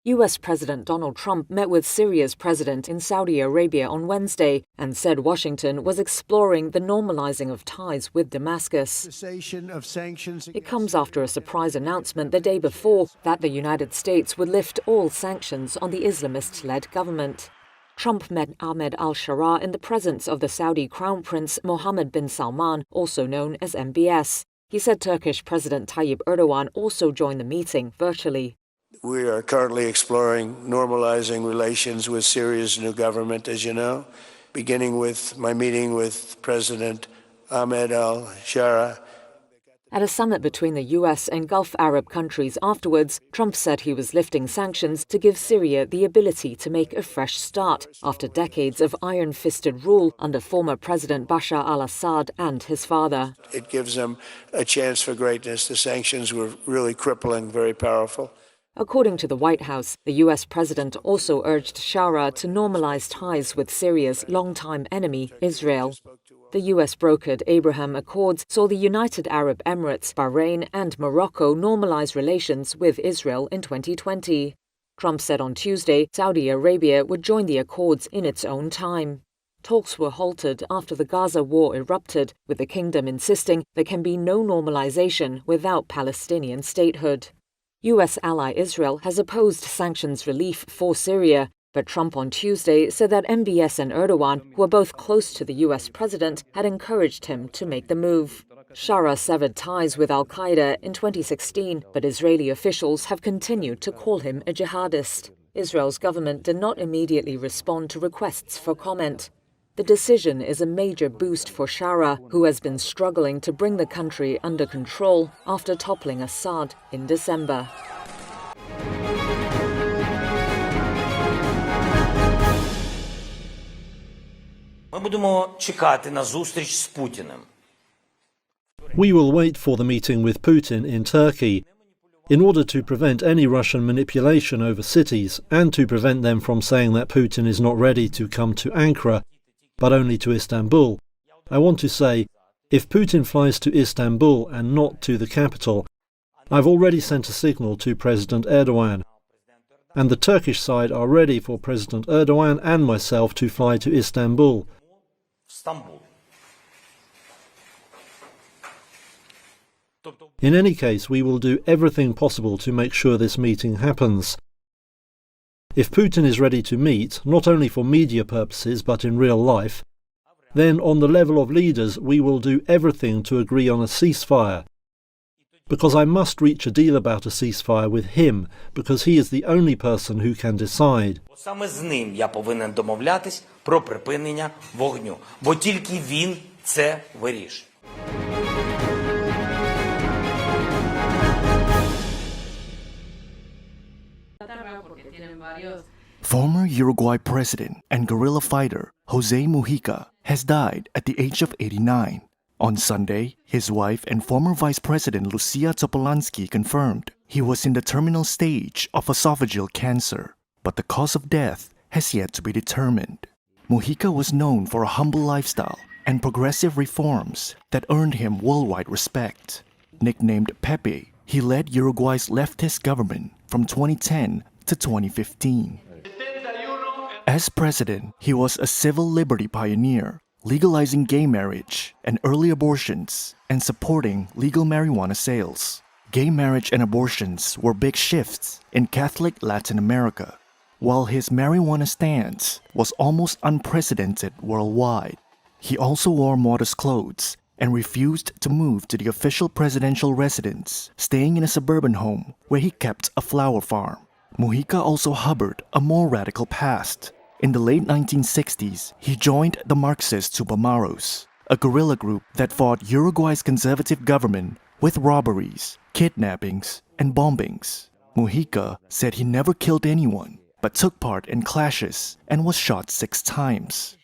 US President Donald Trump met with Syria's president in Saudi Arabia on Wednesday and said Washington was exploring the normalizing of ties with Damascus. It comes after a surprise announcement the day before that the United States would lift all sanctions on the Islamist-led government. Trump met Ahmed al-Sharaa in the presence of the Saudi Crown Prince Mohammed bin Salman, also known as MBS. He said Turkish President Tayyip Erdogan also joined the meeting virtually. We are currently exploring normalizing relations with Syria's new government, as you know, beginning with my meeting with President Ahmed al-Sharaa. At a summit between the US and Gulf Arab countries afterwards, Trump said he was lifting sanctions to give Syria the ability to make a fresh start after decades of iron-fisted rule under former President Bashar al-Assad and his father. It gives them a chance for greatness. The sanctions were really crippling, very powerful. According to the White House, the US president also urged Sharaa to normalize ties with Syria's longtime enemy, Israel. The US-brokered Abraham Accords saw the United Arab Emirates, Bahrain and Morocco normalize relations with Israel in 2020. Trump said on Tuesday Saudi Arabia would join the accords in its own time. Talks were halted after the Gaza war erupted, with the kingdom insisting there can be no normalization without Palestinian statehood. US ally Israel has opposed sanctions relief for Syria, but Trump on Tuesday said that MBS and Erdogan, who are both close to the US president, had encouraged him to make the move. Sharaa severed ties with al-Qaeda in 2016, but Israeli officials have continued to call him a jihadist. Israel's government did not immediately respond to requests for comment. The decision is a major boost for Sharaa, who has been struggling to bring the country under control after toppling Assad in December. We will wait for the meeting with Putin in Turkey in order to prevent any Russian manipulation over cities and to prevent them from saying that Putin is not ready to come to Ankara, but only to Istanbul. I want to say, if Putin flies to Istanbul and not to the capital, I've already sent a signal to President Erdogan, and the Turkish side are ready for President Erdogan and myself to fly to Istanbul. In any case, we will do everything possible to make sure this meeting happens. If Putin is ready to meet, not only for media purposes but in real life, then on the level of leaders we will do everything to agree on a ceasefire. Because I must reach a deal about a ceasefire with him, because he is the only person who can decide. Саме з ним я повинен домовлятись про припинення вогню, бо тільки він це вирішить. Former Uruguay president and guerrilla fighter José Mujica has died at the age of 89. On Sunday, his wife and former Vice President Lucia Topolansky confirmed he was in the terminal stage of esophageal cancer, but the cause of death has yet to be determined. Mujica was known for a humble lifestyle and progressive reforms that earned him worldwide respect. Nicknamed Pepe, he led Uruguay's leftist government from 2010 to 2015. As president, he was a civil liberty pioneer, legalizing gay marriage and early abortions and supporting legal marijuana sales. Gay marriage and abortions were big shifts in Catholic Latin America, while his marijuana stance was almost unprecedented worldwide. He also wore modest clothes and refused to move to the official presidential residence, staying in a suburban home where he kept a flower farm. Mujica also harbored a more radical past. In the late 1960s, he joined the Marxist Tupamaros, a guerrilla group that fought Uruguay's conservative government with robberies, kidnappings, and bombings. Mujica said he never killed anyone, but took part in clashes and was shot 6 times.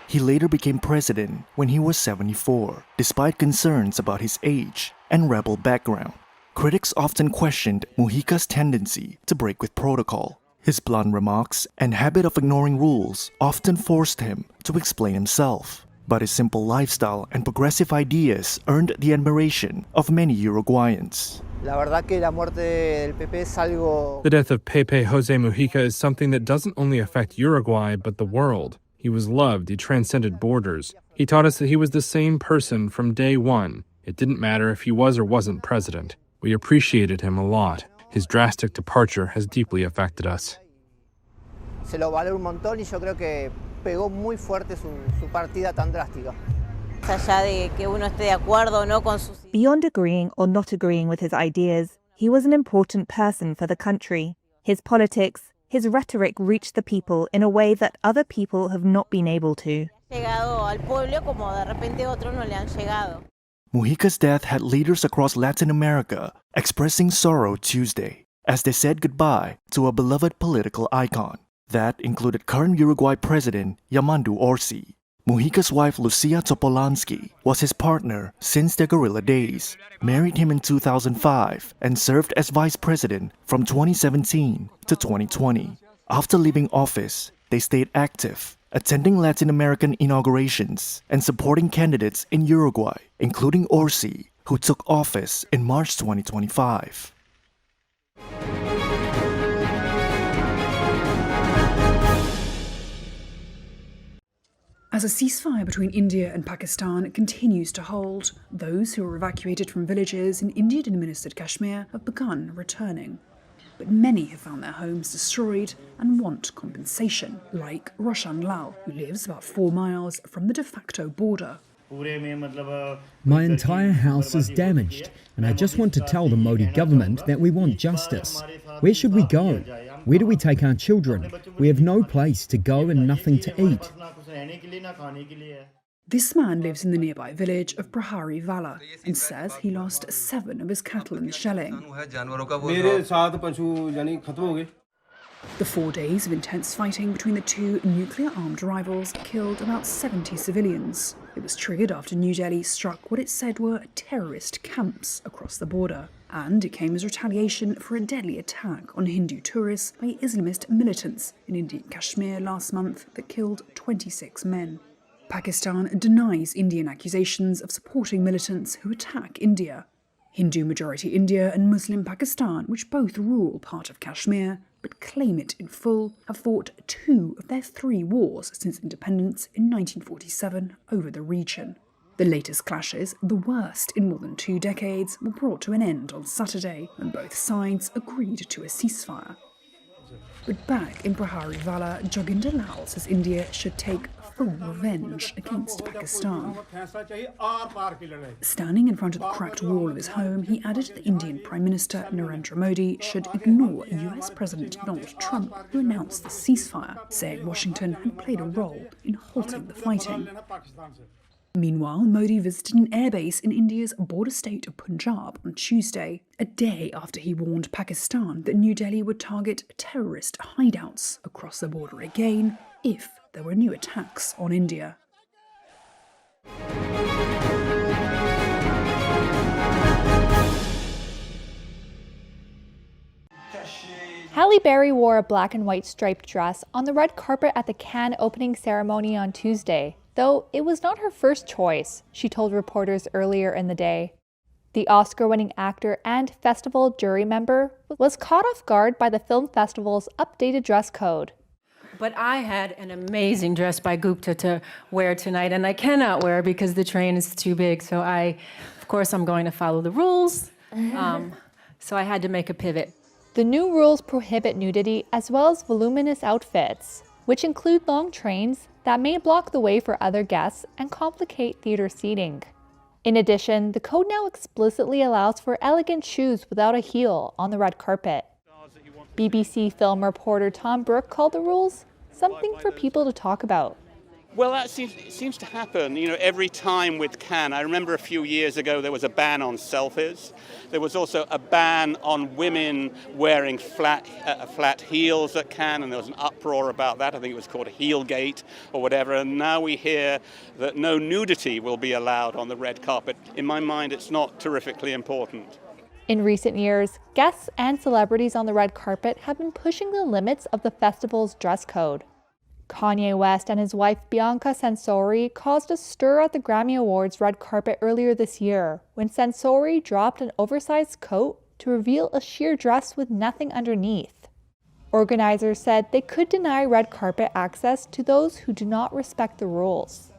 He later became president when he was 74, despite concerns about his age and rebel background. Critics often questioned Mujica's tendency to break with protocol. His blunt remarks and habit of ignoring rules often forced him to explain himself. But his simple lifestyle and progressive ideas earned the admiration of many Uruguayans. The death of Pepe Jose Mujica is something that doesn't only affect Uruguay, but the world. He was loved, he transcended borders. He taught us that he was the same person from day one. It didn't matter if he was or wasn't president. We appreciated him a lot. His drastic departure has deeply affected us. Se lo valoro un montón y yo creo que pegó muy fuerte su partida tan drástica. Beyond agreeing or not agreeing with his ideas, he was an important person for the country. His politics, his rhetoric reached the people in a way that other people have not been able to. Mujica's death had leaders across Latin America expressing sorrow Tuesday as they said goodbye to a beloved political icon. That included current Uruguay President Yamandu Orsi. Mujica's wife Lucia Topolansky was his partner since their guerrilla days, married him in 2005, and served as vice president from 2017 to 2020. After leaving office, they stayed active, attending Latin American inaugurations and supporting candidates in Uruguay, including Orsi, who took office in March 2025. As a ceasefire between India and Pakistan continues to hold, those who were evacuated from villages in Indian-administered Kashmir have begun returning. But many have found their homes destroyed and want compensation, like Roshan Lal, who lives about 4 miles from the de facto border. My entire house is damaged, and I just want to tell the Modi government that we want justice. Where should we go? Where do we take our children? We have no place to go and nothing to eat. This man lives in the nearby village of Prahari Vala and says he lost 7 of his cattle in the shelling. The 4 days of intense fighting between the two nuclear-armed rivals killed about 70 civilians. It was triggered after New Delhi struck what it said were terrorist camps across the border. And it came as retaliation for a deadly attack on Hindu tourists by Islamist militants in Indian Kashmir last month that killed 26 men. Pakistan denies Indian accusations of supporting militants who attack India. Hindu-majority India and Muslim Pakistan, which both rule part of Kashmir but claim it in full, have fought 2 of their 3 wars since independence in 1947 over the region. The latest clashes, the worst in more than 2 decades, were brought to an end on Saturday when both sides agreed to a ceasefire. But back in Prahari Vala, Joginder Lal says India should take full revenge against Pakistan. Standing in front of the cracked wall of his home, he added the Indian Prime Minister Narendra Modi should ignore US President Donald Trump, who announced the ceasefire, saying Washington had played a role in halting the fighting. Meanwhile, Modi visited an airbase in India's border state of Punjab on Tuesday, a day after he warned Pakistan that New Delhi would target terrorist hideouts across the border again if there were new attacks on India. Halle Berry wore a black and white striped dress on the red carpet at the Cannes opening ceremony on Tuesday, though it was not her first choice, she told reporters earlier in the day. The Oscar-winning actor and festival jury member was caught off guard by the film festival's updated dress code. But I had an amazing dress by Gupta to wear tonight, and I cannot wear because the train is too big. So of course, I'm going to follow the rules. So I had to make a pivot. The new rules prohibit nudity as well as voluminous outfits, which include long trains that may block the way for other guests and complicate theater seating. In addition, the code now explicitly allows for elegant shoes without a heel on the red carpet. BBC film reporter Tom Brooke called the rules something for people to talk about. Well, that seems to happen, every time with Cannes. I remember a few years ago there was a ban on selfies. There was also a ban on women wearing flat heels at Cannes, and there was an uproar about that. I think it was called Heelgate or whatever. And now we hear that no nudity will be allowed on the red carpet. In my mind, it's not terrifically important. In recent years, guests and celebrities on the red carpet have been pushing the limits of the festival's dress code. Kanye West and his wife Bianca Censori caused a stir at the Grammy Awards red carpet earlier this year when Censori dropped an oversized coat to reveal a sheer dress with nothing underneath. Organizers said they could deny red carpet access to those who do not respect the rules.